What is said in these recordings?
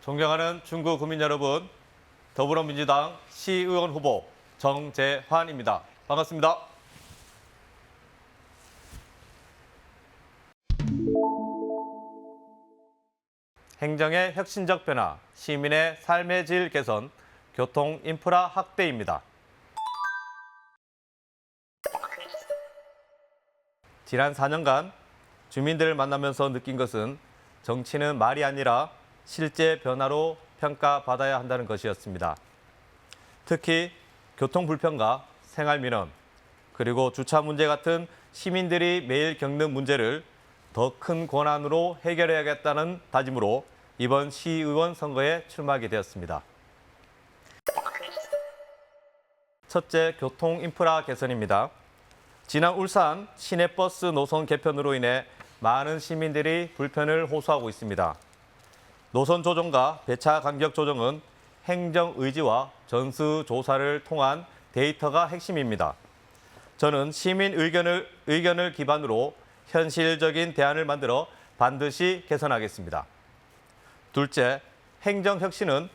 존경하는 중구 구민 여러분, 더불어민주당 시의원 후보 정재환입니다. 반갑습니다. 행정의 혁신적 변화, 시민의 삶의 질 개선, 교통 인프라 확대입니다. 지난 4년간 주민들을 만나면서 느낀 것은 정치는 말이 아니라 실제 변화로 평가받아야 한다는 것이었습니다. 특히 교통 불편과 생활 민원, 그리고 주차 문제 같은 시민들이 매일 겪는 문제를 더 큰 권한으로 해결해야겠다는 다짐으로 이번 시의원 선거에 출마하게 되었습니다. 첫째, 교통 인프라 개선입니다. 지난 울산 시내버스 노선 개편으로 인해 많은 시민들이 불편을 호소하고 있습니다. 노선 조정과 배차 간격 조정은 행정 의지와 전수조사를 통한 데이터가 핵심입니다. 저는 시민 의견을 기반으로 현실적인 대안을 만들어 반드시 개선하겠습니다. 둘째, 행정 혁신은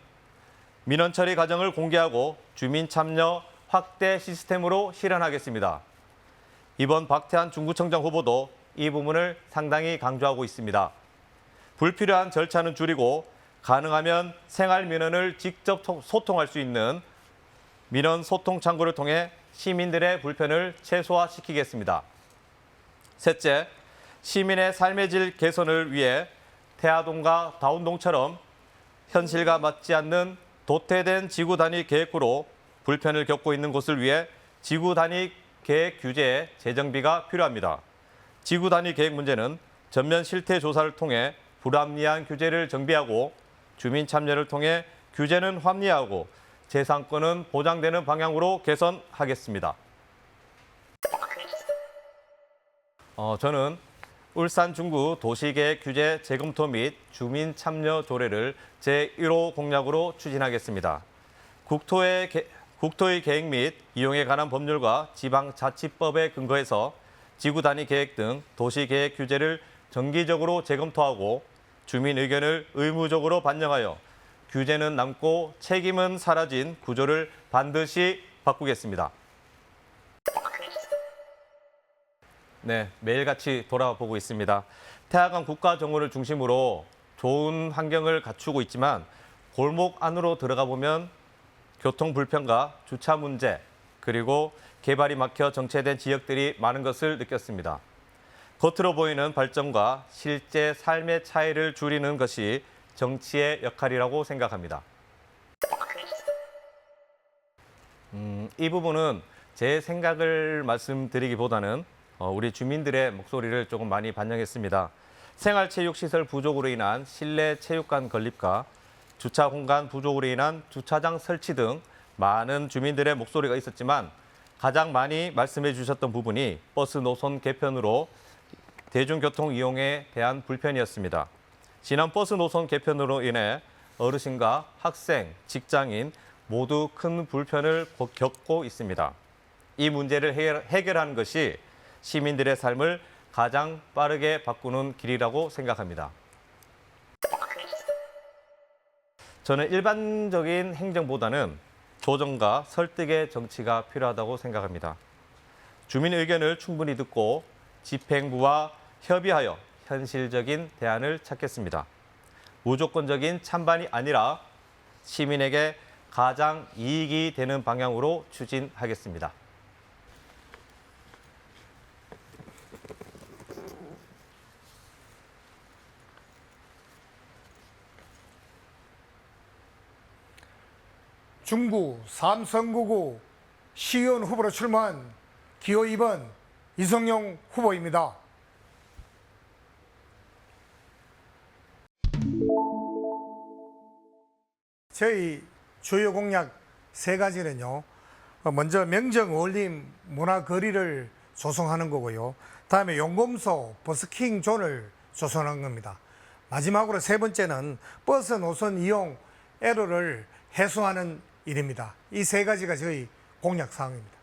민원 처리 과정을 공개하고 주민 참여 확대 시스템으로 실현하겠습니다. 이번 박태환 중구청장 후보도 이 부분을 상당히 강조하고 있습니다. 불필요한 절차는 줄이고 가능하면 생활 민원을 직접 소통할 수 있는 민원 소통 창구를 통해 시민들의 불편을 최소화시키겠습니다. 셋째, 시민의 삶의 질 개선을 위해 태화동과 다운동처럼 현실과 맞지 않는 도태된 지구 단위 계획구로 불편을 겪고 있는 곳을 위해 지구 단위 계획 규제에 재정비가 필요합니다. 지구 단위 계획 문제는 전면 실태 조사를 통해 불합리한 규제를 정비하고 주민 참여를 통해 규제는 합리화하고 재산권은 보장되는 방향으로 개선하겠습니다. 저는 울산 중구 도시계획 규제 재검토 및 주민 참여 조례를 제1호 공약으로 추진하겠습니다. 국토의 계획 및 이용에 관한 법률과 지방자치법에 근거해서 지구 단위 계획 등 도시계획 규제를 정기적으로 재검토하고 주민 의견을 의무적으로 반영하여 규제는 남고 책임은 사라진 구조를 반드시 바꾸겠습니다. 네, 매일같이 돌아보고 있습니다. 태화강 국가정원을 중심으로 좋은 환경을 갖추고 있지만 골목 안으로 들어가 보면 교통 불편과 주차 문제, 그리고 개발이 막혀 정체된 지역들이 많은 것을 느꼈습니다. 겉으로 보이는 발전과 실제 삶의 차이를 줄이는 것이 정치의 역할이라고 생각합니다. 이 부분은 제 생각을 말씀드리기보다는 우리 주민들의 목소리를 조금 많이 반영했습니다. 생활체육시설 부족으로 인한 실내 체육관 건립과 주차 공간 부족으로 인한 주차장 설치 등 많은 주민들의 목소리가 있었지만 가장 많이 말씀해 주셨던 부분이 버스 노선 개편으로 대중교통 이용에 대한 불편이었습니다. 지난 버스 노선 개편으로 인해 어르신과 학생, 직장인 모두 큰 불편을 겪고 있습니다. 이 문제를 해결하는 것이 시민들의 삶을 가장 빠르게 바꾸는 길이라고 생각합니다. 저는 일반적인 행정보다는 조정과 설득의 정치가 필요하다고 생각합니다. 주민 의견을 충분히 듣고 집행부와 협의하여 현실적인 대안을 찾겠습니다. 무조건적인 찬반이 아니라 시민에게 가장 이익이 되는 방향으로 추진하겠습니다. 중구 삼성구구 시의원 후보로 출마한 기호 2번 이성용 후보입니다. 저희 주요 공약 3가지는요. 먼저 명정 어울림 문화거리를 조성하는 거고요. 다음에 용검소 버스킹 존을 조성한 겁니다. 마지막으로 세 번째는 버스 노선 이용 에러를 해소하는 일입니다. 이 세 가지가 저희 공약 사항입니다.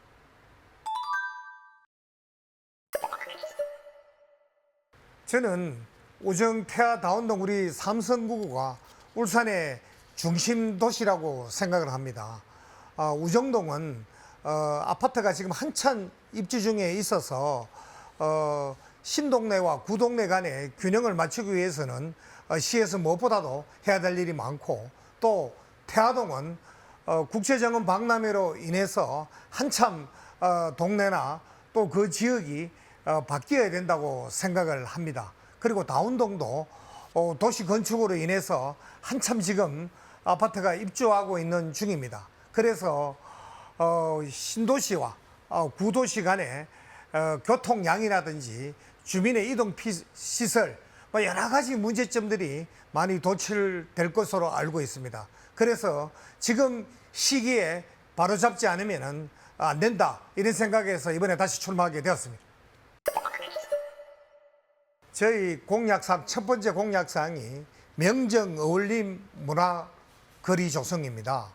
저는 우정, 태아, 다운동 우리 삼성구가 울산의 중심 도시라고 생각을 합니다. 우정동은 아파트가 지금 한참 입주 중에 있어서 신동네와 구동네 간의 균형을 맞추기 위해서는 시에서 무엇보다도 해야 될 일이 많고, 또 태아동은 국제정원 박람회로 인해서 한참 동네나 또 그 지역이 바뀌어야 된다고 생각을 합니다. 그리고 다운동도 도시 건축으로 인해서 한참 지금 아파트가 입주하고 있는 중입니다. 그래서 신도시와 구도시 간의 교통량이라든지 주민의 이동 시설, 여러 가지 문제점들이 많이 도출될 것으로 알고 있습니다. 그래서 지금 시기에 바로잡지 않으면 안 된다, 이런 생각에서 이번에 다시 출마하게 되었습니다. 저희 공약사항, 첫 번째 공약사항이 명정 어울림 문화 거리 조성입니다.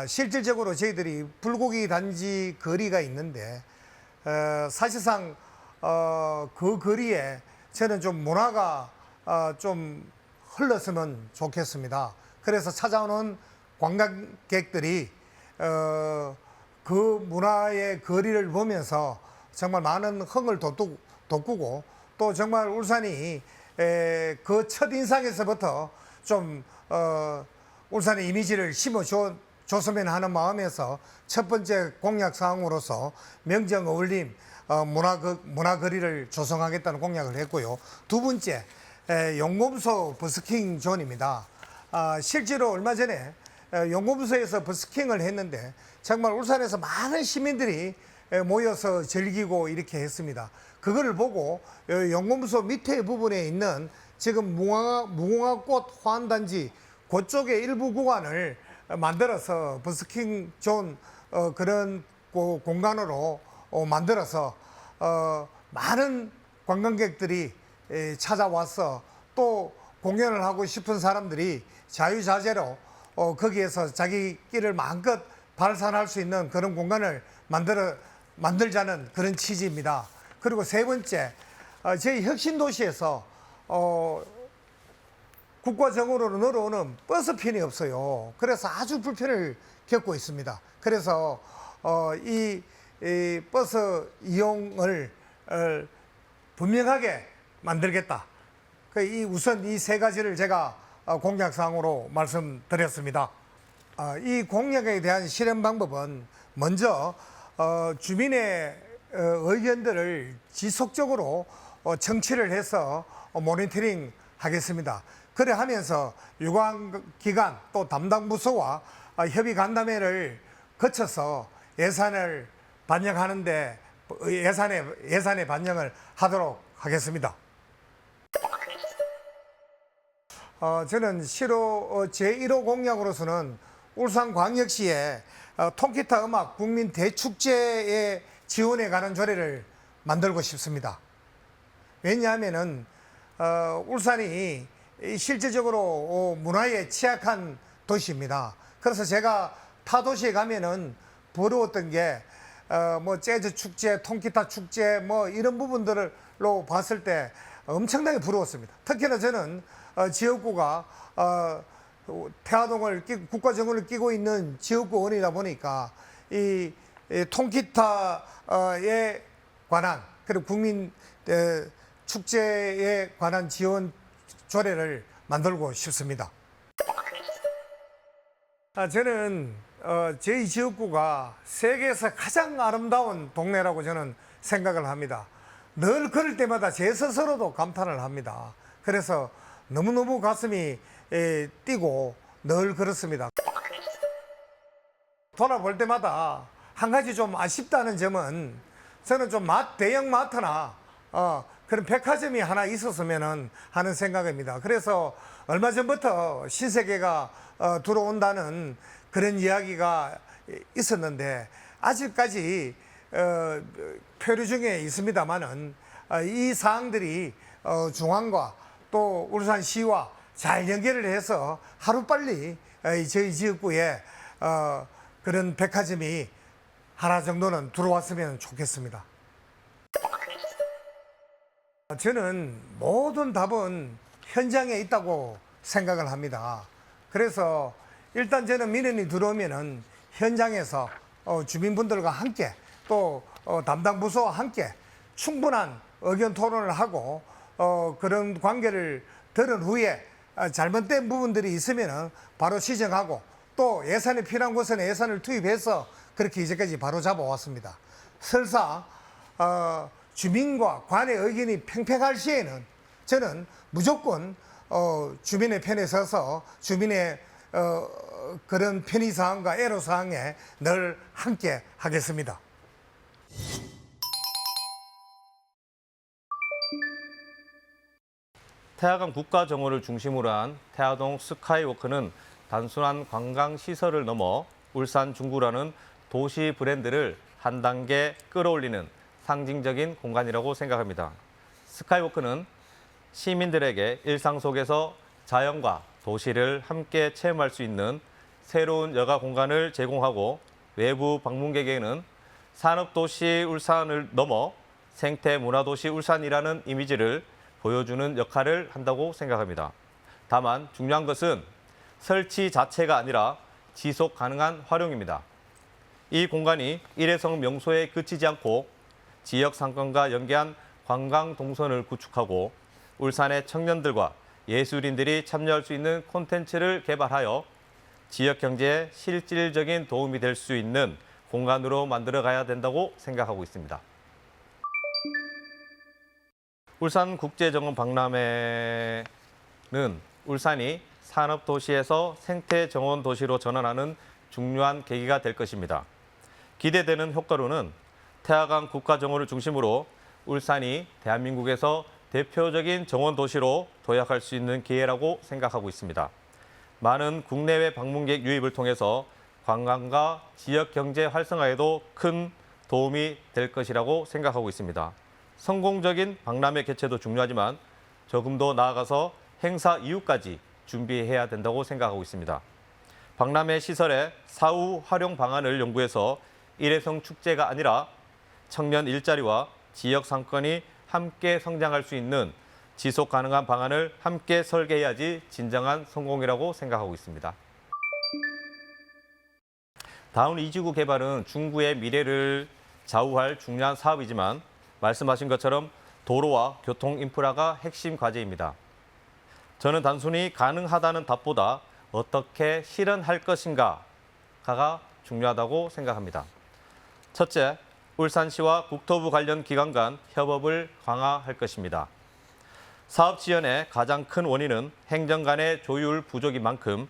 실질적으로 저희들이 불고기 단지 거리가 있는데, 사실상 그 거리에 저는 좀 문화가 좀 흘렀으면 좋겠습니다. 그래서 찾아오는 관광객들이 그 문화의 거리를 보면서 정말 많은 흥을 돋구고, 또 정말 울산이 그 첫인상에서부터 좀 울산의 이미지를 심어줬으면 하는 마음에서 첫 번째 공약사항으로서 명정 어울림 문화거리를 조성하겠다는 공약을 했고요. 두 번째, 용검소 버스킹 존입니다. 실제로 얼마 전에 용검소에서 버스킹을 했는데 정말 울산에서 많은 시민들이 모여서 즐기고 이렇게 했습니다. 그거를 보고 용검소 밑에 부분에 있는 지금 무궁화꽃 화환단지 그쪽의 일부 구간을 만들어서 버스킹 존 그런 공간으로 만들어서 많은 관광객들이 찾아와서 또 공연을 하고 싶은 사람들이 자유자재로 거기에서 자기 길을 마음껏 발산할 수 있는 그런 공간을 만들자는 그런 취지입니다. 그리고 세 번째, 저희 혁신도시에서 국가정으로 늘어오는 버스편이 없어요. 그래서 아주 불편을 겪고 있습니다. 그래서 이 버스 이용을 분명하게 만들겠다. 우선 이 세 가지를 제가 공약사항으로 말씀드렸습니다. 이 공약에 대한 실현 방법은 먼저 주민의 의견들을 지속적으로 청취를 해서 모니터링 하겠습니다. 그래 하면서 유관기관 또 담당 부서와 협의 간담회를 거쳐서 예산을 반영하는데 예산에 반영을 하도록 하겠습니다. 저는 시로 제1호 공약으로서는 울산광역시에 통기타 음악 국민 대축제에 지원에 관한 조례를 만들고 싶습니다. 왜냐하면은 울산이 실질적으로 문화에 취약한 도시입니다. 그래서 제가 타 도시에 가면은 부러웠던 게 뭐 재즈 축제, 통기타 축제 뭐 이런 부분들로 봤을 때 엄청나게 부러웠습니다. 특히나 저는 지역구가 태화동을 국가정원을 끼고 있는 지역구원이다 보니까 이 통기타에 관한 그리고 국민 축제에 관한 지원 조례를 만들고 싶습니다. 저는 저희 지역구가 세계에서 가장 아름다운 동네라고 저는 생각을 합니다. 늘 걸을 때마다 제 스스로도 감탄을 합니다. 그래서 너무너무 가슴이 뛰고 늘 그렇습니다. 돌아볼 때마다 한 가지 좀 아쉽다는 점은 저는 좀 대형 마트나 그런 백화점이 하나 있었으면 하는 생각입니다. 그래서 얼마 전부터 신세계가 들어온다는 그런 이야기가 있었는데 아직까지 표류 중에 있습니다만은 이 사항들이 중앙과 또 울산시와 잘 연결을 해서 하루빨리 저희 지역구에 그런 백화점이 하나 정도는 들어왔으면 좋겠습니다. 저는 모든 답은 현장에 있다고 생각을 합니다. 그래서 일단 저는 민원이 들어오면은 현장에서 주민분들과 함께 또 담당 부서와 함께 충분한 의견 토론을 하고 그런 관계를 들은 후에 잘못된 부분들이 있으면은 바로 시정하고 또 예산이 필요한 곳은 예산을 투입해서 그렇게 이제까지 바로 잡아왔습니다. 설사 주민과 관의 의견이 팽팽할 시에는 저는 무조건 주민의 편에 서서 주민의 그런 편의사항과 애로사항에 늘 함께 하겠습니다. 태화강 국가정원을 중심으로 한 태화동 스카이워크는 단순한 관광시설을 넘어 울산 중구라는 도시 브랜드를 한 단계 끌어올리는 상징적인 공간이라고 생각합니다. 스카이워크는 시민들에게 일상 속에서 자연과 도시를 함께 체험할 수 있는 새로운 여가 공간을 제공하고 외부 방문객에게는 산업도시 울산을 넘어 생태문화도시 울산이라는 이미지를 보여주는 역할을 한다고 생각합니다. 다만 중요한 것은 설치 자체가 아니라 지속 가능한 활용입니다. 이 공간이 일회성 명소에 그치지 않고 지역 상권과 연계한 관광 동선을 구축하고 울산의 청년들과 예술인들이 참여할 수 있는 콘텐츠를 개발하여 지역 경제에 실질적인 도움이 될 수 있는 공간으로 만들어 가야 된다고 생각하고 있습니다. 울산국제정원 박람회는 울산이 산업도시에서 생태정원도시로 전환하는 중요한 계기가 될 것입니다. 기대되는 효과로는 태화강 국가정원을 중심으로 울산이 대한민국에서 대표적인 정원도시로 도약할 수 있는 기회라고 생각하고 있습니다. 많은 국내외 방문객 유입을 통해서 관광과 지역 경제 활성화에도 큰 도움이 될 것이라고 생각하고 있습니다. 성공적인 박람회 개최도 중요하지만 조금 더 나아가서 행사 이후까지 준비해야 된다고 생각하고 있습니다. 박람회 시설의 사후 활용 방안을 연구해서 일회성 축제가 아니라 청년 일자리와 지역 상권이 함께 성장할 수 있는 지속 가능한 방안을 함께 설계해야지 진정한 성공이라고 생각하고 있습니다. 다운 이지구 개발은 중구의 미래를 좌우할 중요한 사업이지만 말씀하신 것처럼 도로와 교통 인프라가 핵심 과제입니다. 저는 단순히 가능하다는 답보다 어떻게 실현할 것인가가 중요하다고 생각합니다. 첫째, 울산시와 국토부 관련 기관 간 협업을 강화할 것입니다. 사업 지연의 가장 큰 원인은 행정 간의 조율 부족인 만큼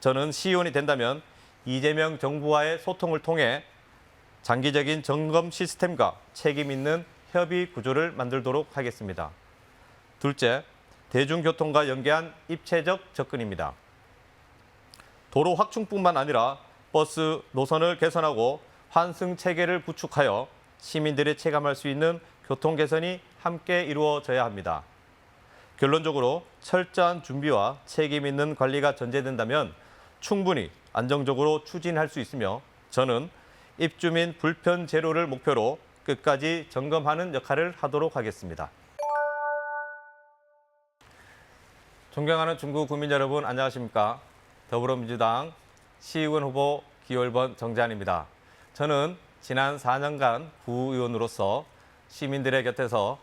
저는 시의원이 된다면 이재명 정부와의 소통을 통해 장기적인 점검 시스템과 책임 있는 협의 구조를 만들도록 하겠습니다. 둘째, 대중교통과 연계한 입체적 접근입니다. 도로 확충뿐만 아니라 버스 노선을 개선하고 환승 체계를 구축하여 시민들이 체감할 수 있는 교통 개선이 함께 이루어져야 합니다. 결론적으로 철저한 준비와 책임 있는 관리가 전제된다면 충분히 안정적으로 추진할 수 있으며 저는 입주민 불편 제로를 목표로 끝까지 점검하는 역할을 하도록 하겠습니다. 존경하는 중구 구민 여러분 안녕하십니까? 더불어민주당 시의원 후보 기호1번 정재환입니다. 저는 지난 4년간 구의원으로서 시민들의 곁에서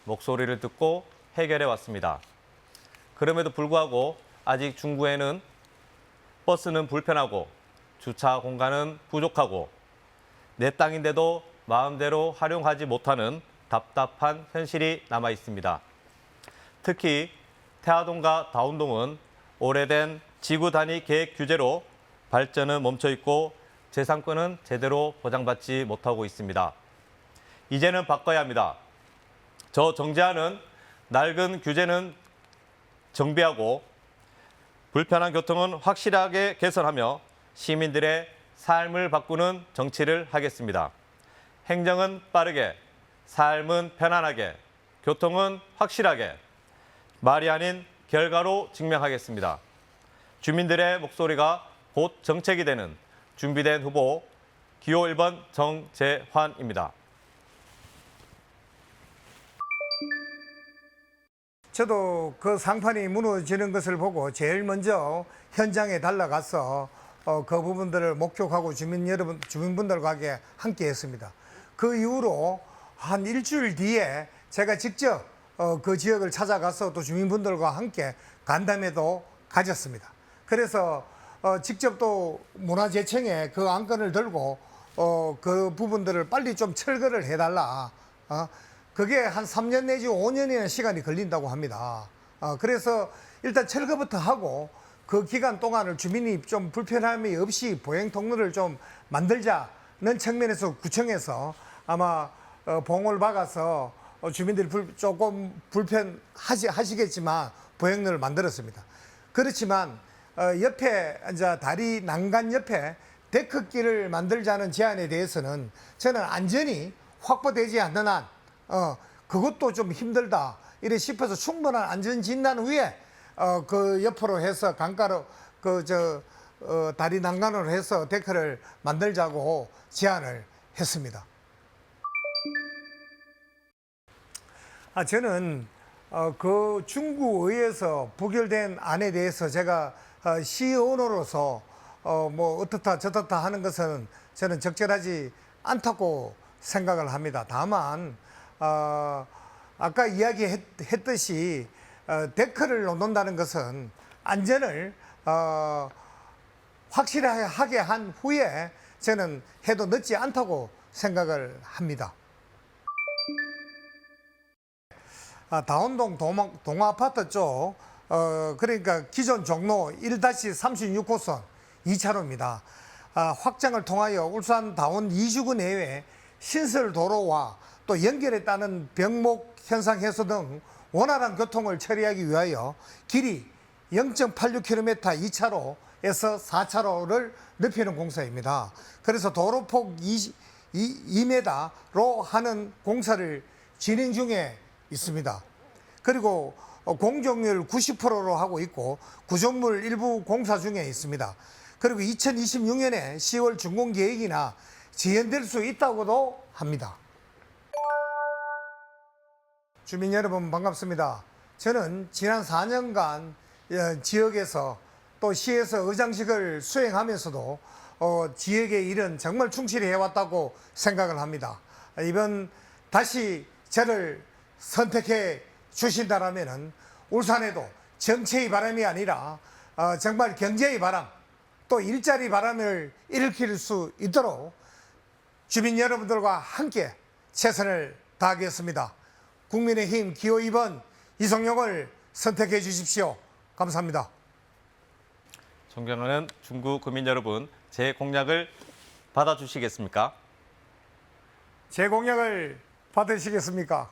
목소리를 듣고 해결해 왔습니다. 그럼에도 불구하고 아직 중구에는 버스는 불편하고 주차 공간은 부족하고 내 땅인데도 마음대로 활용하지 못하는 답답한 현실이 남아 있습니다. 특히 태화동과 다운동은 오래된 지구 단위 계획 규제로 발전은 멈춰 있고 재산권은 제대로 보장받지 못하고 있습니다. 이제는 바꿔야 합니다. 저 정재환은 낡은 규제는 정비하고 불편한 교통은 확실하게 개선하며 시민들의 삶을 바꾸는 정치를 하겠습니다. 행정은 빠르게, 삶은 편안하게, 교통은 확실하게, 말이 아닌 결과로 증명하겠습니다. 주민들의 목소리가 곧 정책이 되는 준비된 후보 기호 1번 정재환입니다. 저도 그 상판이 무너지는 것을 보고 제일 먼저 현장에 달려가서 그 부분들을 목격하고 주민분들과 함께 했습니다. 그 이후로 한 일주일 뒤에 제가 직접 그 지역을 찾아가서 또 주민분들과 함께 간담회도 가졌습니다. 그래서 직접 또 문화재청에 그 안건을 들고 그 부분들을 빨리 좀 철거를 해달라. 그게 한 3년 내지 5년이나 시간이 걸린다고 합니다. 그래서 일단 철거부터 하고 그 기간 동안을 주민이 좀 불편함이 없이 보행 통로를 좀 만들자는 측면에서 구청에서 아마 봉을 박아서 주민들이 조금 불편하시겠지만 보행로를 만들었습니다. 그렇지만 옆에 이제 다리 난간 옆에 데크길을 만들자는 제안에 대해서는 저는 안전이 확보되지 않는 한 그것도 좀 힘들다 이래 싶어서 충분한 안전 진단 후에 그 옆으로 해서 강가로 다리 난간으로 해서 데크를 만들자고 제안을 했습니다. 저는 그 중구의회에서 부결된 안에 대해서 제가 시의원으로서 뭐 어떻다 저렇다 하는 것은 저는 적절하지 않다고 생각을 합니다. 다만 아까 이야기했듯이 데크를 놓는다는 것은 안전을 확실하게 한 후에 저는 해도 늦지 않다고 생각을 합니다. 다운동 동아아파트 쪽 그러니까 기존 종로 1-36호선 2차로입니다. 확장을 통하여 울산 다운 2주구 내외 신설도로와 또 연결에 따른 병목 현상 해소 등 원활한 교통을 처리하기 위하여 길이 0.86km 2차로에서 4차로를 넓히는 공사입니다. 그래서 도로폭 2m로 하는 공사를 진행 중에 있습니다. 그리고 공정률 90%로 하고 있고 구조물 일부 공사 중에 있습니다. 그리고 2026년에 10월 준공 계획이나 지연될 수 있다고도 합니다. 주민 여러분 반갑습니다. 저는 지난 4년간 지역에서 또 시에서 의장직을 수행하면서도 지역의 일은 정말 충실히 해왔다고 생각을 합니다. 이번 다시 저를 선택해 주신다라면 울산에도 정체의 바람이 아니라 정말 경제의 바람 또 일자리 바람을 일으킬 수 있도록 주민 여러분들과 함께 최선을 다하겠습니다. 국민의힘 기호 2번 이성용을 선택해 주십시오. 감사합니다. 존경하는 중구 구민 여러분, 제 공약을 받아주시겠습니까? 제 공약을 받으시겠습니까?